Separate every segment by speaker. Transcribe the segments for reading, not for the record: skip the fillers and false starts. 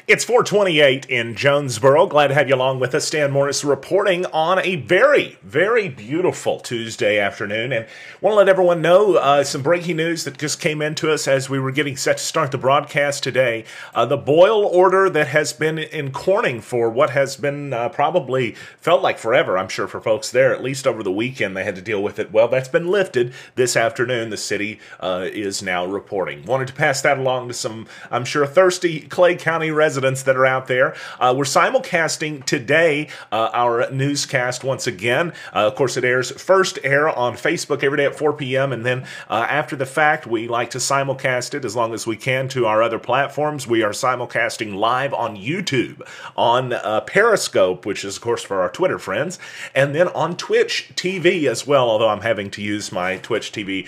Speaker 1: It's 428 in Jonesboro. Glad to have you along with us. Stan Morris reporting on a very, very beautiful Tuesday afternoon. And want to let everyone know some breaking news that just came into us as we were getting set to start the broadcast today. The boil order that has been in Corning for what has been probably felt like forever, I'm sure for folks there, at least over the weekend they had to deal with it. Well, that's been lifted this afternoon. The city is now reporting. Wanted to pass that along to some, I'm sure, thirsty Clay County residents that are out there. We're simulcasting today our newscast once again. Of course, it airs first air on Facebook every day at 4 p.m. and then after the fact, we like to simulcast it as long as we can to our other platforms. We are simulcasting live on YouTube, on Periscope, which is, of course, for our Twitter friends, and then on Twitch TV as well, although I'm having to use my Twitch TV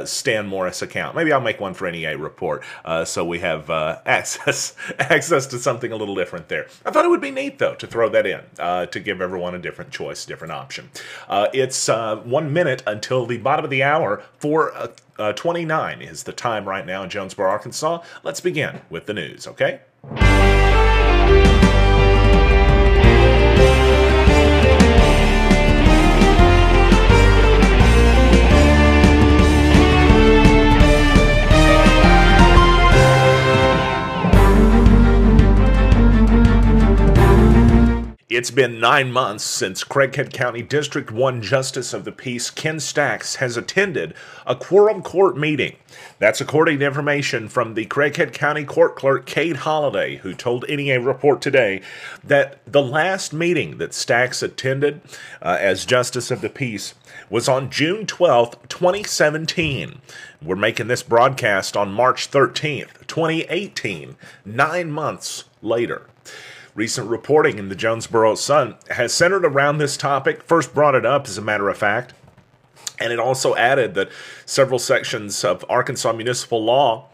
Speaker 1: Stan Morris account. Maybe I'll make one for NEA Report so we have access to something a little different there. I thought it would be neat, though, to throw that in, to give everyone a different choice, different option. It's 1 minute until the bottom of the hour. 4:29 is the time right now in Jonesboro, Arkansas. Let's begin with the news, okay? It's been 9 months since Craighead County District 1 Justice of the Peace Ken Stacks has attended a quorum court meeting. That's according to information from the Craighead County Court Clerk Kate Holliday, who told NEA Report today that the last meeting that Stacks attended as Justice of the Peace was on June 12th, 2017. We're making this broadcast on March 13th, 2018, 9 months later. Recent reporting in the Jonesboro Sun has centered around this topic, first brought it up as a matter of fact, and it also added that several sections of Arkansas municipal law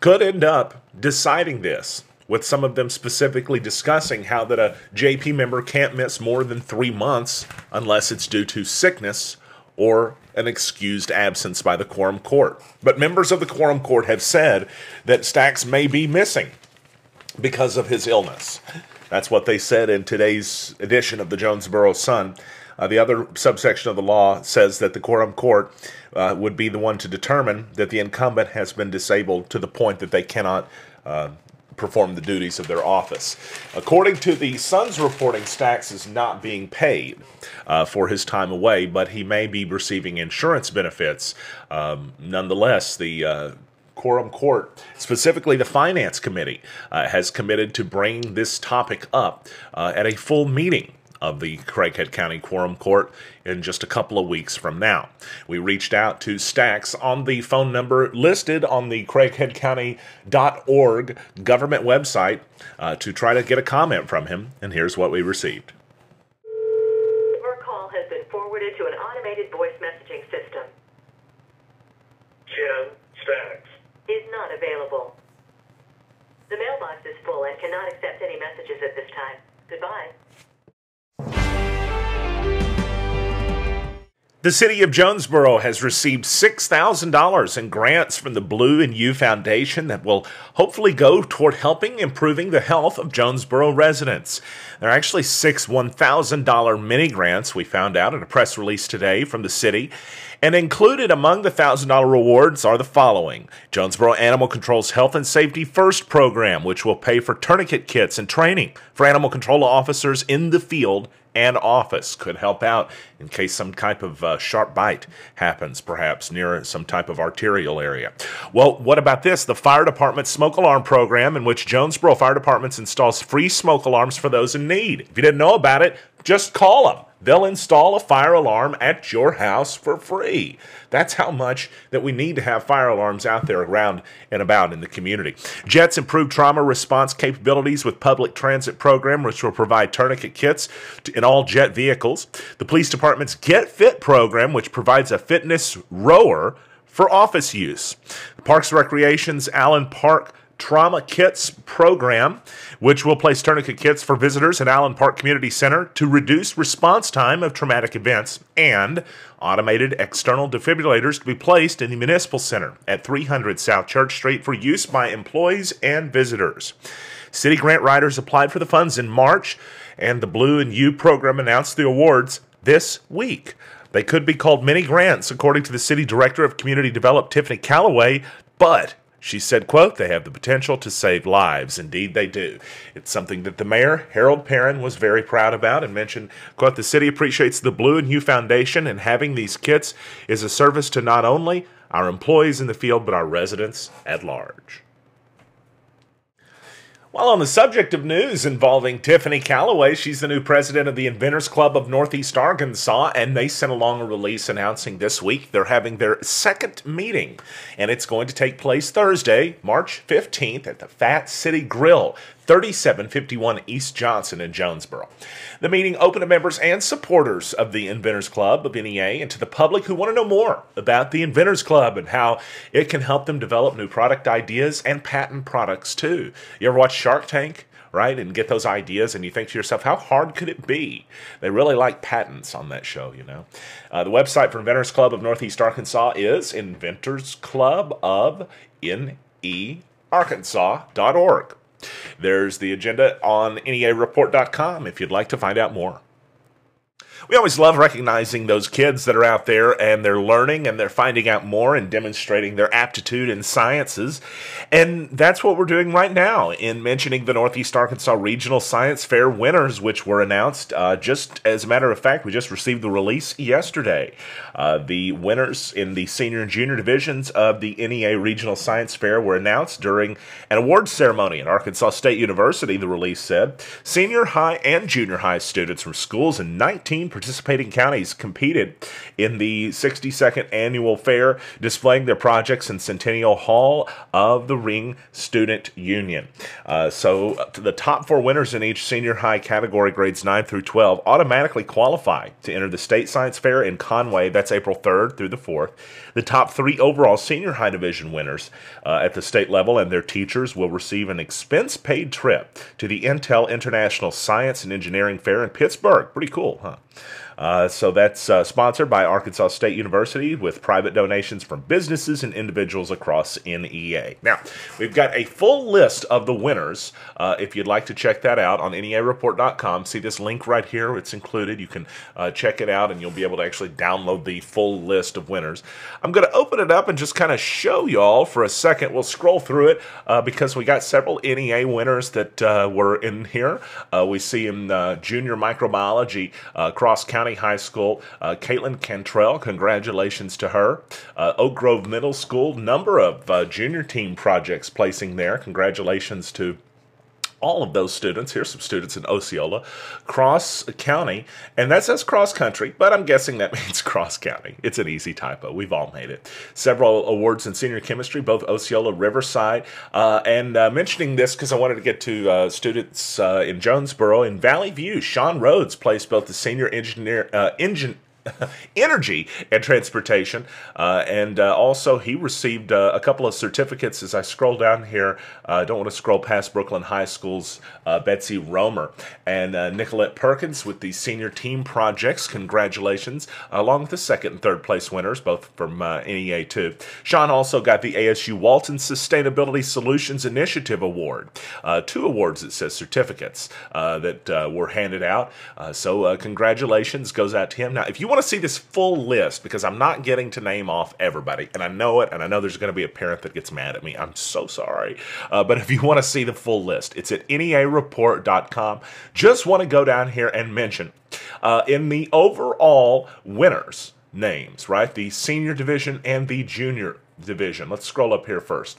Speaker 1: could end up deciding this, with some of them specifically discussing how that a JP member can't miss more than 3 months unless it's due to sickness or an excused absence by the quorum court. But members of the quorum court have said that Stacks may be missing because of his illness. That's what they said in today's edition of the Jonesboro Sun. The other subsection of the law says that the quorum court would be the one to determine that the incumbent has been disabled to the point that they cannot perform the duties of their office. According to the Sun's reporting, Stacks is not being paid for his time away, but he may be receiving insurance benefits. Nonetheless, the quorum court, specifically the Finance Committee, has committed to bringing this topic up at a full meeting of the Craighead County Quorum Court in just a couple of weeks from now. We reached out to Stacks on the phone number listed on the craigheadcounty.org government website to try to get a comment from him, and here's what we received.
Speaker 2: Your call has been forwarded to an automated voice messaging system.
Speaker 3: Ken Stacks
Speaker 2: Is not available. The mailbox is full and cannot accept any messages at this time. Goodbye.
Speaker 1: The City of Jonesboro has received $6,000 in grants from the Blue and You Foundation that will hopefully go toward helping improving the health of Jonesboro residents. There are actually 6 $1,000 mini grants, we found out in a press release today from the city. And included among the $1,000 rewards are the following: Jonesboro Animal Control's Health and Safety First program, which will pay for tourniquet kits and training for animal control officers in the field and office. Could help out in case some type of sharp bite happens, perhaps near some type of arterial area. Well, what about this? The Fire Department Smoke Alarm Program, in which Jonesboro Fire Departments installs free smoke alarms for those in need. If you didn't know about it, just call them. They'll install a fire alarm at your house for free. That's how much that we need to have fire alarms out there around and about in the community. Jet's improved trauma response capabilities with public transit program, which will provide tourniquet kits in all Jet vehicles. The police department's Get Fit program, which provides a fitness rower for office use. Parks and Recreation's Allen Park Trauma Kits program, which will place tourniquet kits for visitors at Allen Park Community Center to reduce response time of traumatic events, and automated external defibrillators to be placed in the Municipal Center at 300 South Church Street for use by employees and visitors. City grant writers applied for the funds in March, and the Blue and U program announced the awards this week. They could be called mini grants, according to the city director of community development, Tiffany Calloway, but she said, quote, they have the potential to save lives. Indeed, they do. It's something that the mayor, Harold Perrin, was very proud about and mentioned, quote, the city appreciates the Blue and Hue Foundation, and having these kits is a service to not only our employees in the field, but our residents at large. While on the subject of news involving Tiffany Calloway, she's the new president of the Inventors Club of Northeast Arkansas, and they sent along a release announcing this week they're having their second meeting, and it's going to take place Thursday, March 15th at the Fat City Grill, 3751 East Johnson in Jonesboro. The meeting open to members and supporters of the Inventors Club of NEA and to the public who want to know more about the Inventors Club and how it can help them develop new product ideas and patent products too. You ever watch Shark Tank? Right, and get those ideas, and you think to yourself, how hard could it be? They really like patents on that show, you know. The website for Inventors Club of Northeast Arkansas is inventorsclubofnearkansas.org. There's the agenda on NEAreport.com if you'd like to find out more. We always love recognizing those kids that are out there and they're learning and they're finding out more and demonstrating their aptitude in sciences. And that's what we're doing right now in mentioning the Northeast Arkansas Regional Science Fair winners, which were announced. Just as a matter of fact, we just received the release yesterday. The winners in the senior and junior divisions of the NEA Regional Science Fair were announced during an awards ceremony at Arkansas State University, the release said. Senior high and junior high students from schools in 19 participating counties competed in the 62nd annual fair, displaying their projects in Centennial Hall of the Ring Student Union. So the top 4 winners in each senior high category, grades 9 through 12, automatically qualify to enter the State Science Fair in Conway. That's April 3rd through the 4th. The top 3 overall senior high division winners at the state level and their teachers will receive an expense-paid trip to the Intel International Science and Engineering Fair in Pittsburgh. Pretty cool, huh? So that's sponsored by Arkansas State University with private donations from businesses and individuals across NEA. Now, we've got a full list of the winners. If you'd like to check that out on NEAreport.com, see this link right here. It's included. You can check it out and you'll be able to actually download the full list of winners. I'm going to open it up and just kind of show y'all for a second. We'll scroll through it because we got several NEA winners that were in here. We see in junior microbiology, Cross County High School, Caitlin Cantrell, congratulations to her. Oak Grove Middle School, number of junior team projects placing there. Congratulations to all of those students. Here's some students in Osceola. Cross County, and that says cross country, but I'm guessing that means cross county. It's an easy typo. We've all made it. Several awards in senior chemistry, both Osceola, Riverside, and mentioning this because I wanted to get to students in Jonesboro. In Valley View, Sean Rhodes placed both the senior energy and transportation, and also he received a couple of certificates. As I scroll down here, I don't want to scroll past Brooklyn High School's Betsy Romer and Nicolette Perkins with the senior team projects. Congratulations, along with the second and third place winners, both from NEA too. Sean also got the ASU Walton Sustainability Solutions Initiative Award. 2 awards, it says, certificates that were handed out. So congratulations goes out to him. Now, if you want to see this full list, because I'm not getting to name off everybody, and I know it, and I know there's going to be a parent that gets mad at me. I'm so sorry. But if you want to see the full list, it's at NEAreport.com. Just want to go down here and mention in the overall winners names, right? The senior division and the junior division. Let's scroll up here first.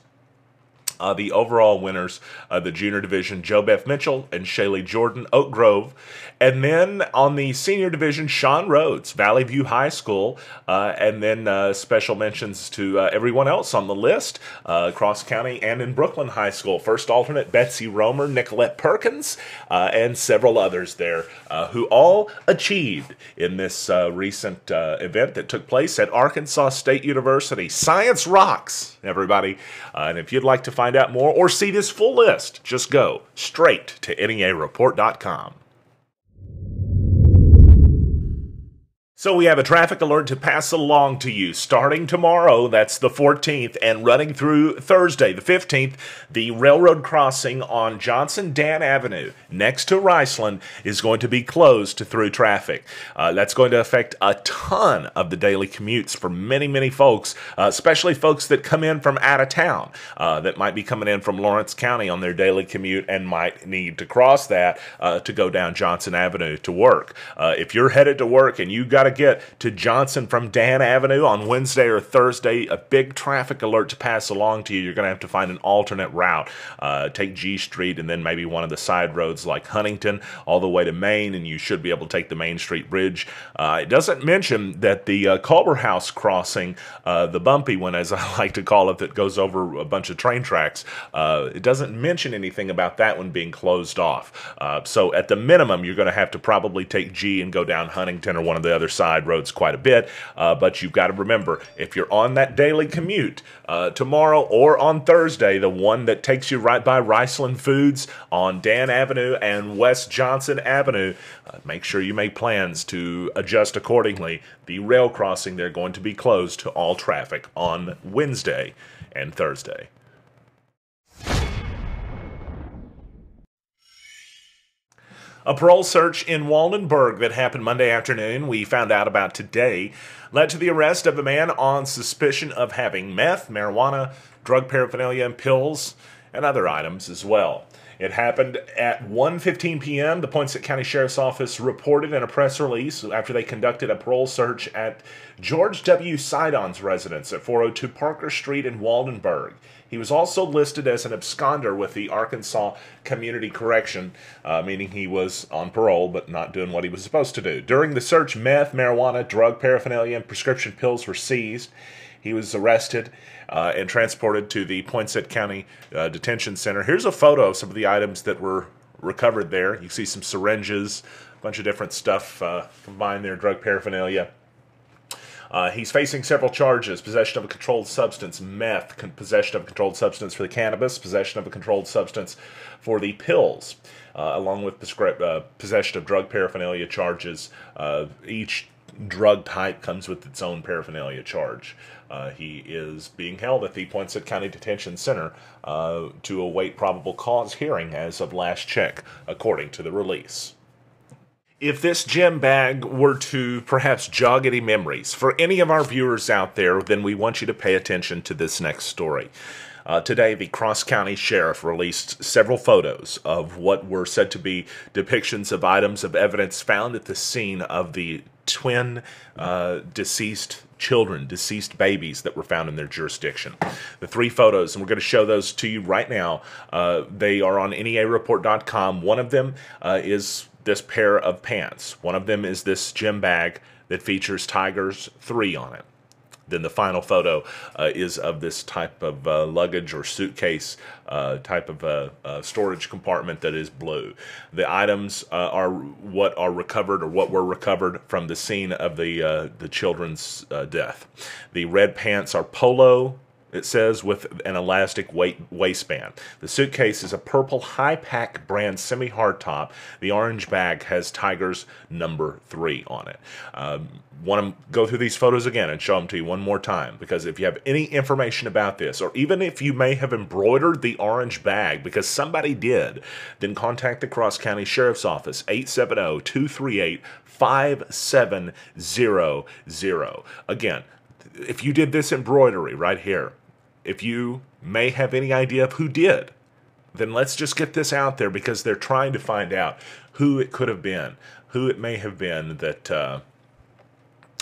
Speaker 1: The overall winners, the junior division, JoBeth Mitchell and Shaylee Jordan, Oak Grove. And then on the senior division, Sean Rhodes, Valley View High School. And then special mentions to everyone else on the list, Cross County and in Brooklyn High School. First alternate, Betsy Romer, Nicolette Perkins, and several others there who all achieved in this recent event that took place at Arkansas State University. Science rocks, everybody. And if you'd like to find out more or see this full list, just go straight to NEAreport.com. So we have a traffic alert to pass along to you. Starting tomorrow, that's the 14th, and running through Thursday, the 15th, the railroad crossing on Johnson Dan Avenue next to Riceland is going to be closed to through traffic. That's going to affect a ton of the daily commutes for many, many folks, especially folks that come in from out of town, that might be coming in from Lawrence County on their daily commute and might need to cross that to go down Johnson Avenue to work. If you're headed to work and you got to get to Johnson from Dan Avenue on Wednesday or Thursday, a big traffic alert to pass along to you. You're going to have to find an alternate route. Take G Street and then maybe one of the side roads like Huntington all the way to Main, and you should be able to take the Main Street Bridge. It doesn't mention that the Culver House crossing, the bumpy one as I like to call it, that goes over a bunch of train tracks, it doesn't mention anything about that one being closed off. So at the minimum, you're going to have to probably take G and go down Huntington or one of the other side roads quite a bit, but you've got to remember, if you're on that daily commute tomorrow or on Thursday, the one that takes you right by Riceland Foods on Dan Avenue and West Johnson Avenue, make sure you make plans to adjust accordingly. The rail crossing, they're going to be closed to all traffic on Wednesday and Thursday. A parole search in Waldenburg that happened Monday afternoon, we found out about today, led to the arrest of a man on suspicion of having meth, marijuana, drug paraphernalia, and pills, and other items as well. It happened at 1:15 p.m. The Poinsett County Sheriff's Office reported in a press release after they conducted a parole search at George W. Sidon's residence at 402 Parker Street in Waldenburg. He was also listed as an absconder with the Arkansas Community Correction, meaning he was on parole but not doing what he was supposed to do. During the search, meth, marijuana, drug paraphernalia, and prescription pills were seized. He was arrested and transported to the Poinsett County Detention Center. Here's a photo of some of the items that were recovered there. You see some syringes, a bunch of different stuff combined there, drug paraphernalia. He's facing several charges: possession of a controlled substance, meth, possession of a controlled substance for the cannabis, possession of a controlled substance for the pills, along with possession of drug paraphernalia charges. Each drug type comes with its own paraphernalia charge. He is being held at the Poinsett County Detention Center to await probable cause hearing as of last check, according to the release. If this gym bag were to perhaps jog any memories for any of our viewers out there, then we want you to pay attention to this next story. Today, the Cross County Sheriff released several photos of what were said to be depictions of items of evidence found at the scene of the twin deceased children, deceased babies that were found in their jurisdiction. The three photos, and we're going to show those to you right now. They are on NEAreport.com. One of them is this pair of pants. One of them is this gym bag that features Tigers 3 on it. Then the final photo is of this type of luggage or suitcase type of storage compartment that is blue. The items are what are recovered, or what were recovered from the scene of the children's death. The red pants are polo, it says, with an elastic waistband. The suitcase is a purple high-pack brand semi-hardtop. The orange bag has Tigers number 3 on it. Want to go through these photos again and show them to you one more time, because if you have any information about this, or even if you may have embroidered the orange bag because somebody did, then contact the Cross County Sheriff's Office, 870-238-5700. Again, if you did this embroidery right here, if you may have any idea of who did, then let's just get this out there, because they're trying to find out who it could have been, who it may have been that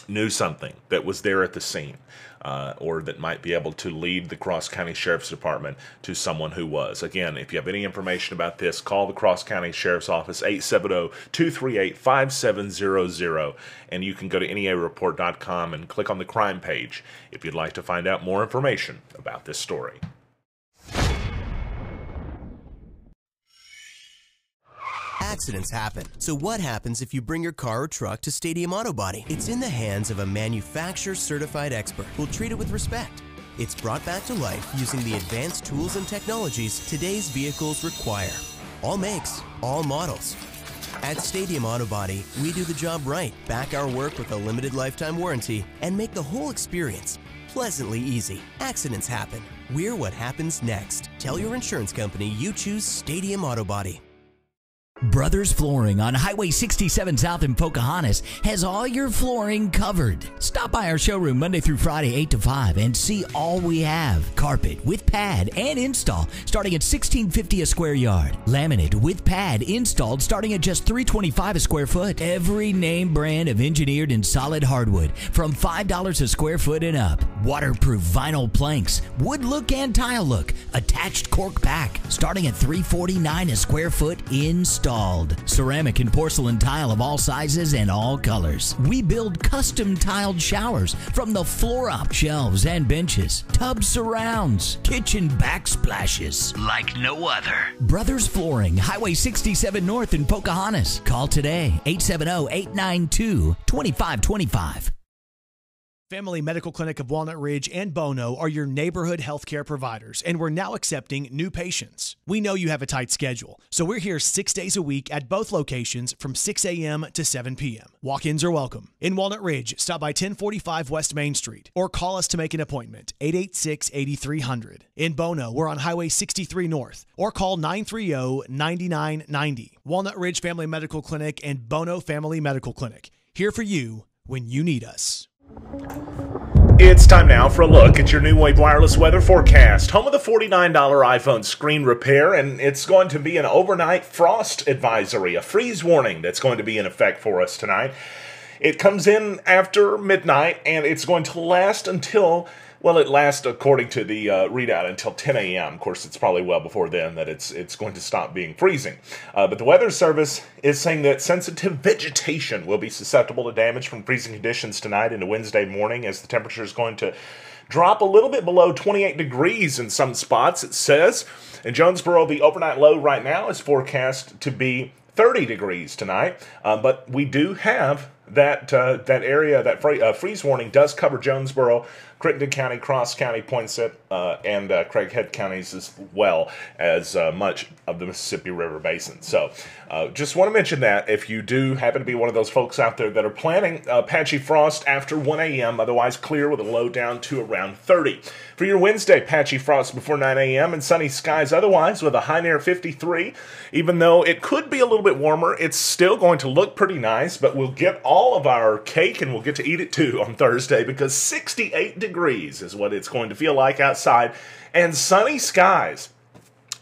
Speaker 1: knew something, that was there at the scene, or that might be able to lead the Cross County Sheriff's Department to someone who was. Again, if you have any information about this, call the Cross County Sheriff's Office, 870-238-5700, and you can go to NEAreport.com and click on the crime page if you'd like to find out more information about this story.
Speaker 3: Accidents happen. So what happens if you bring your car or truck to Stadium Auto Body? It's in the hands of a manufacturer-certified expert who'll treat it with respect. It's brought back to life using the advanced tools and technologies today's vehicles require. All makes, all models. At Stadium Auto Body, we do the job right, back our work with a limited lifetime warranty, and make the whole experience pleasantly easy. Accidents happen. We're what happens next. Tell your insurance company you choose Stadium Auto Body.
Speaker 4: Brothers Flooring on Highway 67 South in Pocahontas has all your flooring covered. Stop by our showroom Monday through Friday 8 to 5 and see all we have. Carpet with pad and install starting at $16.50 a square yard. Laminate with pad installed starting at just $3.25 a square foot. Every name brand of engineered and solid hardwood from $5 a square foot and up. Waterproof vinyl planks, wood look and tile look, attached cork pack starting at $3.49 a square foot installed. Ceramic and porcelain tile of all sizes and all colors. We build custom tiled showers from the floor up shelves and benches, tub surrounds, kitchen backsplashes like no other. Brothers Flooring, Highway 67 North in Pocahontas. Call today, 870-892-2525.
Speaker 5: Family Medical Clinic of Walnut Ridge and Bono are your neighborhood healthcare providers, and we're now accepting new patients. We know you have a tight schedule, so we're here 6 days a week at both locations from 6 a.m. to 7 p.m. Walk-ins are welcome. In Walnut Ridge, stop by 1045 West Main Street or call us to make an appointment, 886-8300. In Bono, we're on Highway 63 North or call 930-9990. Walnut Ridge Family Medical Clinic and Bono Family Medical Clinic, here for you when you need us.
Speaker 1: It's time now for a look at your New Wave Wireless weather forecast. Home of the $49 iPhone screen repair, and it's going to be an overnight frost advisory, a freeze warning that's going to be in effect for us tonight. It comes in after midnight, and it's going to last until, well, it lasts according to the readout until 10 a.m. Of course, it's probably well before then that it's going to stop being freezing. But the Weather Service is saying that sensitive vegetation will be susceptible to damage from freezing conditions tonight into Wednesday morning, as the temperature is going to drop a little bit below 28 degrees in some spots, it says. In Jonesboro, the overnight low right now is forecast to be 30 degrees tonight, but we do have that area, that freeze warning does cover Jonesboro, Crittenden County, Cross County, Poinsett, and Craighead counties, as well as much of the Mississippi River Basin. So just want to mention that if you do happen to be one of those folks out there that are planning patchy frost after 1 a.m., otherwise clear with a low down to around 30. For your Wednesday, patchy frost before 9 a.m. and sunny skies otherwise with a high near 53. Even though it could be a little bit warmer, it's still going to look pretty nice, but we'll get all of our cake and we'll get to eat it too on Thursday, because 68 degrees is what it's going to feel like outside, and sunny skies.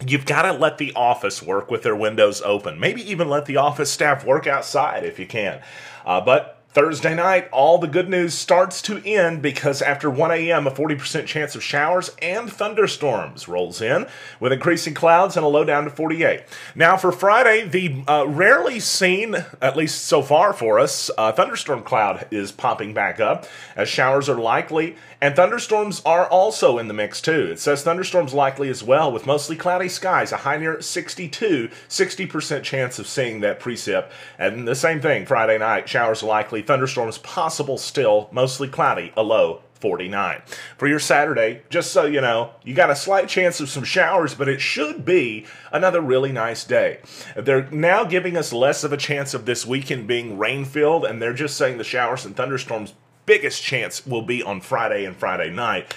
Speaker 1: You've got to let the office work with their windows open. Maybe even let the office staff work outside if you can. But Thursday night, all the good news starts to end, because after 1 a.m., a 40% chance of showers and thunderstorms rolls in with increasing clouds and a low down to 48. Now for Friday, the rarely seen, at least so far for us, thunderstorm cloud is popping back up as showers are likely, and thunderstorms are also in the mix too. It says thunderstorms likely as well, with mostly cloudy skies, a high near 62, 60% chance of seeing that precip. And the same thing, Friday night, showers likely, thunderstorms possible still, mostly cloudy, a low 49. For your Saturday, just so you know, you got a slight chance of some showers, but it should be another really nice day. They're now giving us less of a chance of this weekend being rain-filled, and they're just saying the showers and thunderstorms biggest chance will be on Friday and Friday night.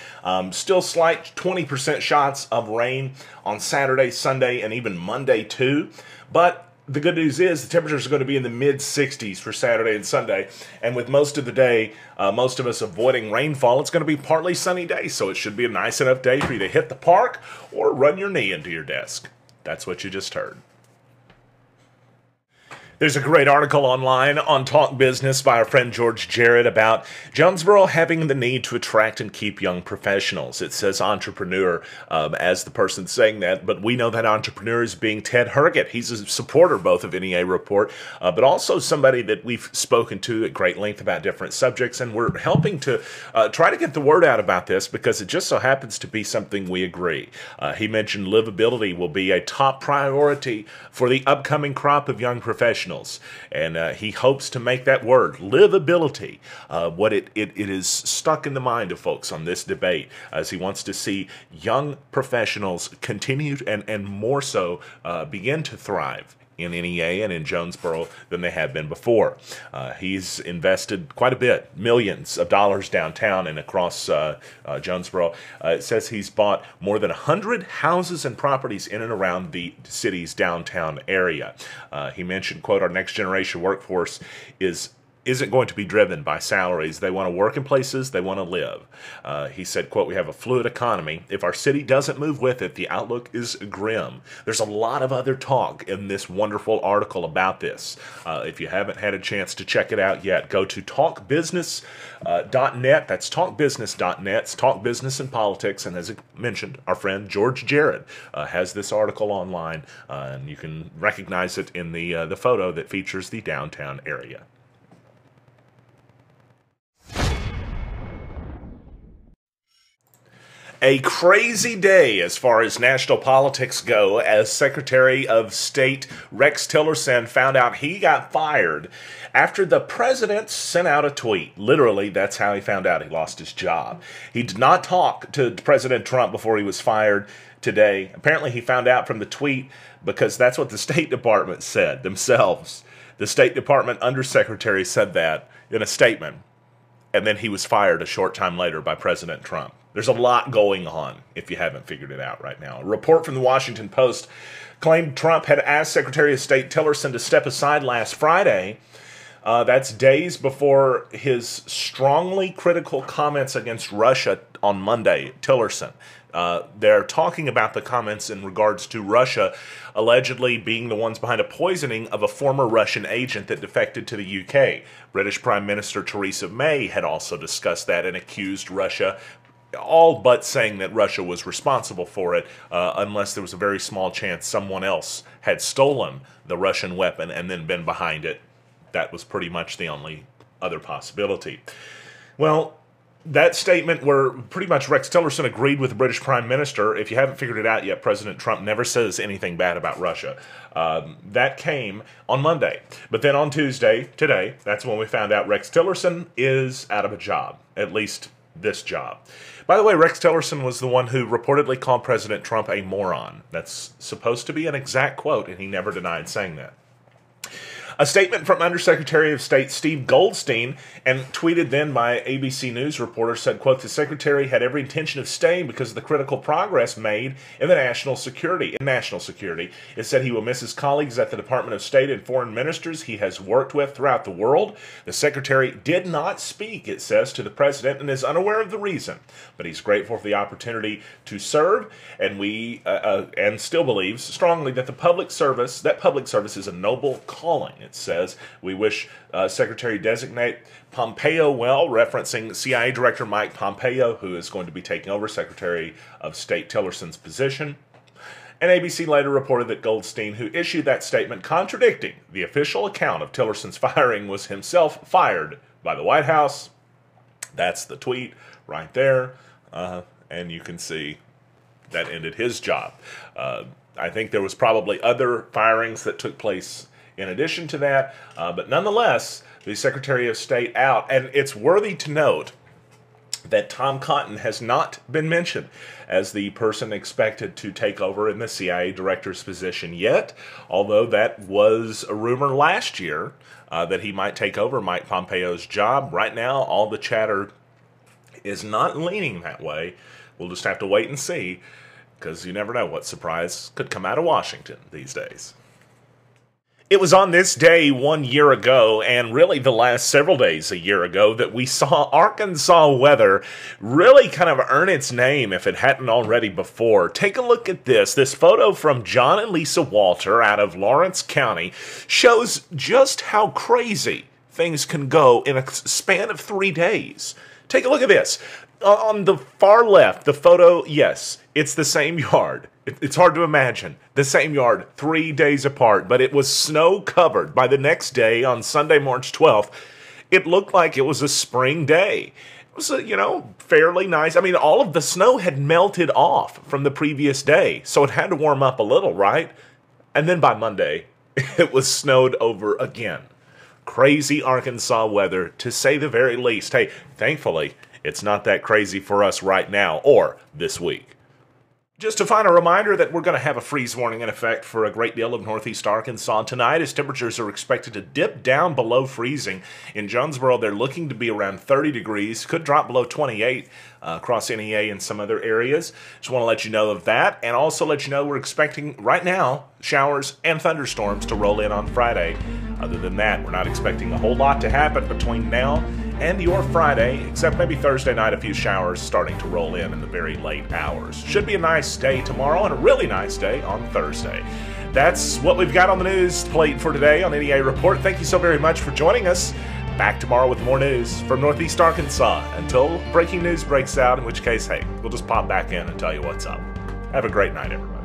Speaker 1: Still slight 20% shots of rain on Saturday, Sunday, and even Monday too. But the good news is the temperatures are going to be in the mid-60s for Saturday and Sunday. And with most of the day, most of us avoiding rainfall, it's going to be partly sunny day. So it should be a nice enough day for you to hit the park or run your knee into your desk. That's what you just heard. There's a great article online on Talk Business by our friend George Jarrett about Jonesboro having the need to attract and keep young professionals. It says entrepreneur as the person saying that, but we know that entrepreneur is being Ted Herget. He's a supporter both of NEA Report, but also somebody that we've spoken to at great length about different subjects, and we're helping to try to get the word out about this because it just so happens to be something we agree. He mentioned livability will be a top priority for the upcoming crop of young professionals. And he hopes to make that word, livability, what it is stuck in the mind of folks on this debate, as he wants to see young professionals continue and more so begin to thrive in NEA and in Jonesboro than they have been before. He's invested quite a bit, millions of dollars downtown and across Jonesboro. It says he's bought more than 100 houses and properties in and around the city's downtown area. He mentioned, quote, our next generation workforce isn't going to be driven by salaries. They want to work in places they want to live. He said, quote, we have a fluid economy. If our city doesn't move with it, the outlook is grim. There's a lot of other talk in this wonderful article about this. If you haven't had a chance to check it out yet, go to talkbusiness.net. That's talkbusiness.net. It's Talk Business and Politics. And as I mentioned, our friend George Jared has this article online, and you can recognize it in the photo that features the downtown area. A crazy day as far as national politics go, as Secretary of State Rex Tillerson found out he got fired after the president sent out a tweet. Literally, that's how he found out he lost his job. He did not talk to President Trump before he was fired today. Apparently, he found out from the tweet because that's what the State Department said themselves. The State Department undersecretary said that in a statement, and then he was fired a short time later by President Trump. There's a lot going on, if you haven't figured it out right now. A report from the Washington Post claimed Trump had asked Secretary of State Tillerson to step aside last Friday. That's days before his strongly critical comments against Russia on Monday, Tillerson. They're talking about the comments in regards to Russia allegedly being the ones behind a poisoning of a former Russian agent that defected to the UK. British Prime Minister Theresa May had also discussed that and accused Russia, all but saying that Russia was responsible for it, unless there was a very small chance someone else had stolen the Russian weapon and then been behind it. That was pretty much the only other possibility. Well, that statement where pretty much Rex Tillerson agreed with the British Prime Minister. If you haven't figured it out yet, President Trump never says anything bad about Russia. That came on Monday. But then on Tuesday, today, that's when we found out Rex Tillerson is out of a job, at least this job. By the way, Rex Tillerson was the one who reportedly called President Trump a moron. That's supposed to be an exact quote, and he never denied saying that. A statement from Undersecretary of State Steve Goldstein, and tweeted then by ABC News reporter, said, quote, the Secretary had every intention of staying because of the critical progress made in national security. It said he will miss his colleagues at the Department of State and foreign ministers he has worked with throughout the world. The Secretary did not speak, it says, to the President and is unaware of the reason, but he's grateful for the opportunity to serve, and and still believes strongly that public service is a noble calling. It says, we wish Secretary-designate Pompeo well, referencing CIA Director Mike Pompeo, who is going to be taking over Secretary of State Tillerson's position. And ABC later reported that Goldstein, who issued that statement contradicting the official account of Tillerson's firing, was himself fired by the White House. That's the tweet right there. And you can see that ended his job. I think there was probably other firings that took place in addition to that, but nonetheless, the Secretary of State out. And it's worthy to note that Tom Cotton has not been mentioned as the person expected to take over in the CIA director's position yet, although that was a rumor last year that he might take over Mike Pompeo's job. Right now, all the chatter is not leaning that way. We'll just have to wait and see, because you never know what surprise could come out of Washington these days. It was on this day 1 year ago, and really the last several days a year ago, that we saw Arkansas weather really kind of earn its name if it hadn't already before. Take a look at this. This photo from John and Lisa Walter out of Lawrence County shows just how crazy things can go in a span of 3 days. Take a look at this. On the far left, the photo, yes, it's the same yard. It's hard to imagine. The same yard, 3 days apart, but it was snow-covered. By the next day, on Sunday, March 12th, it looked like it was a spring day. It was, fairly nice. I mean, all of the snow had melted off from the previous day, so it had to warm up a little, right? And then by Monday, it was snowed over again. Crazy Arkansas weather, to say the very least. Hey, thankfully, it's not that crazy for us right now or this week. Just a final reminder that we're going to have a freeze warning in effect for a great deal of northeast Arkansas tonight, as temperatures are expected to dip down below freezing. In Jonesboro, they're looking to be around 30 degrees, could drop below 28 across NEA and some other areas. Just want to let you know of that, and also let you know we're expecting right now showers and thunderstorms to roll in on Friday. Other than that, we're not expecting a whole lot to happen between now and your Friday, except maybe Thursday night, a few showers starting to roll in the very late hours. Should be a nice day tomorrow and a really nice day on Thursday. That's what we've got on the news plate for today on NEA Report. Thank you so very much for joining us. Back tomorrow with more news from Northeast Arkansas until breaking news breaks out, in which case, hey, we'll just pop back in and tell you what's up. Have a great night, everybody.